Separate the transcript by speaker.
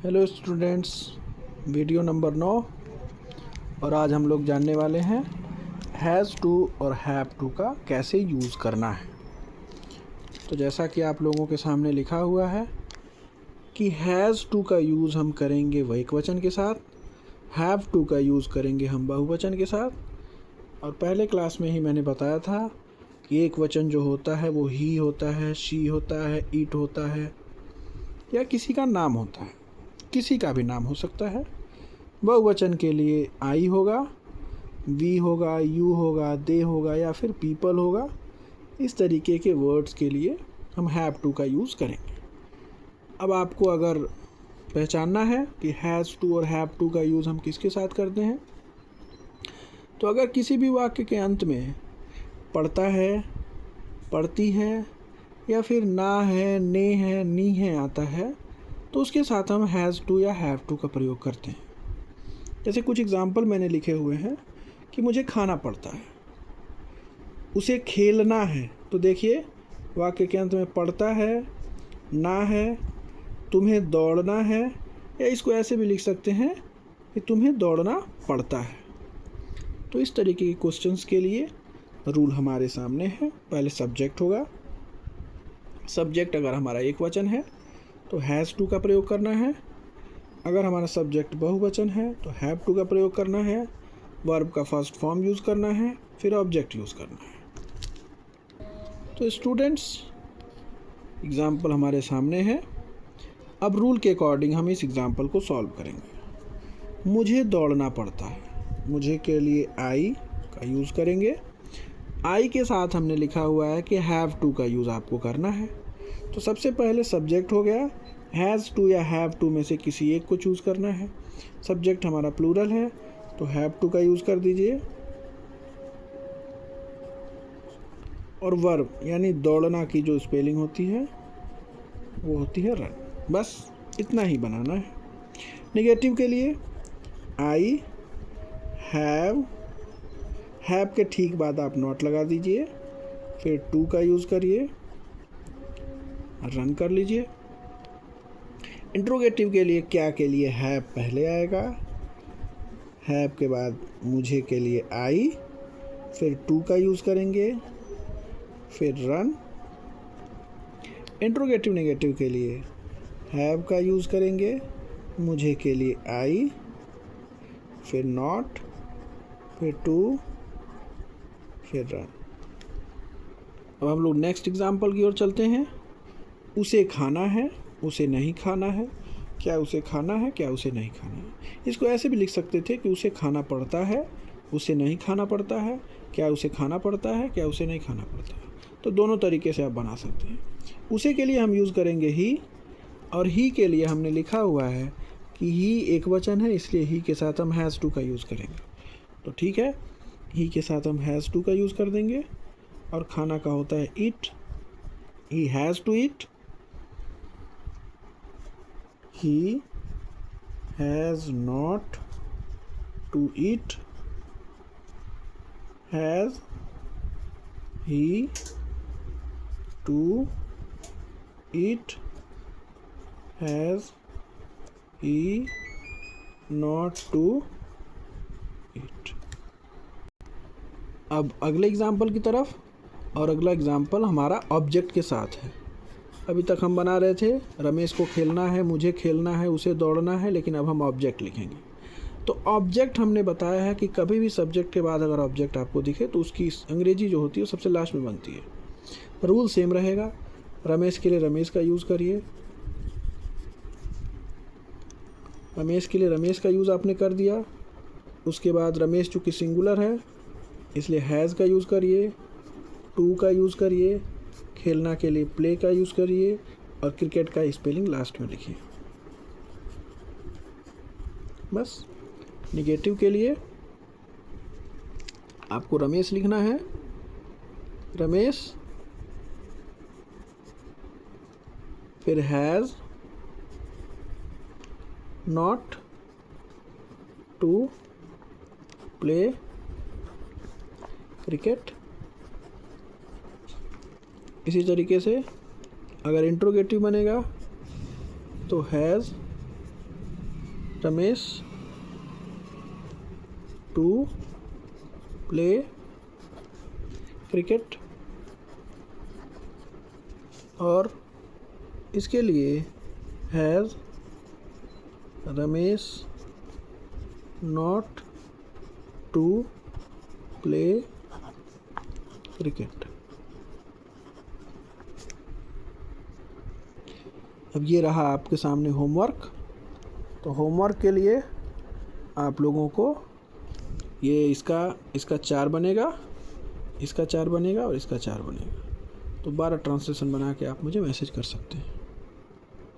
Speaker 1: Hello students, video number 9 और आज हम लोग जानने वाले हैं हैज़ टू और हैव टू का कैसे यूज़ करना है। तो जैसा कि आप लोगों के सामने लिखा हुआ है कि हैज़ टू का यूज़ हम करेंगे वह एकवचन के साथ, हैव टू का यूज़ करेंगे हम बहुवचन के साथ। और पहले क्लास में ही मैंने बताया था कि एकवचन जो होता है वो ही होता है, शी होता है, इट होता है या किसी का नाम होता है, किसी का भी नाम हो सकता है। बहुवचन के लिए आई होगा, वी होगा, यू होगा, दे होगा या फिर पीपल होगा। इस तरीके के वर्ड्स के लिए हम हैव टू का यूज़ करेंगे। अब आपको अगर पहचानना है कि हैज़ टू और हैव टू का यूज़ हम किसके साथ करते हैं, तो अगर किसी भी वाक्य के अंत में पढ़ता है, पढ़ती है या फिर ना है, ने है, नी है आता है, तो उसके साथ हम हैज़ टू या हैव टू का प्रयोग करते हैं। जैसे कुछ एग्जाम्पल मैंने लिखे हुए हैं कि मुझे खाना पड़ता है, उसे खेलना है। तो देखिए वाक्य के अंत में पड़ता है, ना है, तुम्हें दौड़ना है, या इसको ऐसे भी लिख सकते हैं कि तुम्हें दौड़ना पड़ता है। तो इस तरीके के क्वेश्चंस के लिए रूल हमारे सामने है। पहले सब्जेक्ट होगा, सब्जेक्ट अगर हमारा एक वचन है तो हैज़ टू का प्रयोग करना है। अगर हमारा सब्जेक्ट बहुवचन है तो हैव टू का प्रयोग करना है। वर्ब का फर्स्ट फॉर्म यूज़ करना है, फिर ऑब्जेक्ट यूज़ करना है। तो स्टूडेंट्स, एग्जाम्पल हमारे सामने है। अब रूल के अकॉर्डिंग हम इस एग्जाम्पल को सॉल्व करेंगे। मुझे दौड़ना पड़ता है, मुझे के लिए आई का यूज़ करेंगे। आई के साथ हमने लिखा हुआ है कि हैव टू का यूज़ आपको करना है। तो सबसे पहले सब्जेक्ट हो गया, हैज़ टू या हैव टू में से किसी एक को चूज़ करना है। सब्जेक्ट हमारा प्लूरल है तो हैव टू का यूज़ कर दीजिए। और वर्ब यानी दौड़ना की जो स्पेलिंग होती है वो होती है रन। बस इतना ही बनाना है। नेगेटिव के लिए आई, हैव, हैव के ठीक बाद आप नॉट लगा दीजिए, फिर टू का यूज़ करिए, रन कर लीजिए। इंट्रोगेटिव के लिए क्या के लिए हैव पहले आएगा, हैव के बाद मुझे के लिए आई, फिर टू का यूज़ करेंगे, फिर रन। इंट्रोगेटिव नेगेटिव के लिए हैव का यूज़ करेंगे, मुझे के लिए आई, फिर नॉट, फिर टू, फिर रन। अब हम लोग नेक्स्ट एग्जाम्पल की ओर चलते हैं। उसे खाना है, उसे नहीं खाना है। क्या उसे खाना है, क्या उसे नहीं खाना है। इसको ऐसे भी लिख सकते थे कि उसे खाना पड़ता है, उसे नहीं खाना पड़ता है। क्या उसे खाना पड़ता है, क्या उसे नहीं खाना पड़ता है। तो दोनों तरीके से आप बना सकते हैं। उसे के लिए हम यूज़ करेंगे ही, और ही के लिए हमने लिखा हुआ है कि ही एक वचन है, इसलिए ही के साथ हम हैज़ टू का यूज़ करेंगे। तो ठीक है, ही के साथ हम हैज़ टू का यूज़ कर देंगे। और खाना का होता है eat, he has to eat, he has not to eat, has he to eat, has he not to eat। अब अगले एग्जाम्पल की तरफ, और अगला एग्जाम्पल हमारा ऑब्जेक्ट के साथ है। अभी तक हम बना रहे थे रमेश को खेलना है, मुझे खेलना है, उसे दौड़ना है, लेकिन अब हम ऑब्जेक्ट लिखेंगे। तो ऑब्जेक्ट हमने बताया है कि कभी भी सब्जेक्ट के बाद अगर ऑब्जेक्ट आपको दिखे तो उसकी अंग्रेजी जो होती है सबसे लास्ट में बनती है। रूल सेम रहेगा। रमेश के लिए रमेश का यूज़ करिए, रमेश के लिए रमेश का यूज़ आपने कर दिया। उसके बाद रमेश चूँकि सिंगुलर है इसलिए हैज़ का यूज़ करिए, टू का यूज़ करिए, खेलना के लिए प्ले का यूज़ करिए, और क्रिकेट का स्पेलिंग लास्ट में लिखिए। बस। नेगेटिव के लिए आपको रमेश लिखना है, रमेश, फिर has not to play cricket. इसी तरीके से अगर इंट्रोगेटिव बनेगा तो has Ramesh to play cricket, और इसके लिए has Ramesh not to play cricket. अब ये रहा आपके सामने होमवर्क। तो होमवर्क के लिए आप लोगों को ये इसका 4 बनेगा, इसका 4 बनेगा और इसका 4 बनेगा। तो 12 ट्रांसलेशन बना के आप मुझे मैसेज कर सकते हैं।